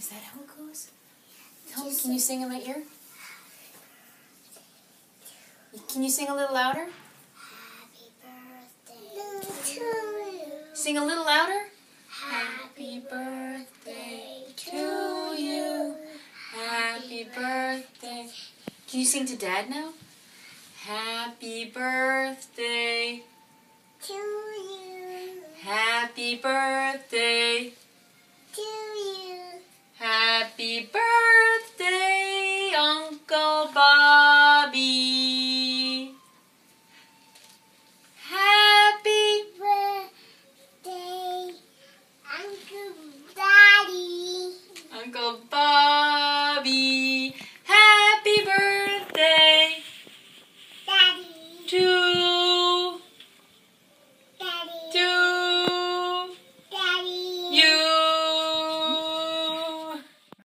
Is that how it goes? Tell me, can you sing in my ear? Can you sing a little louder? Happy birthday to you. Sing a little louder. Happy birthday To you. Happy birthday. Can you sing to Dad now? Happy birthday. to you. Happy birthday. To you. Happy birthday.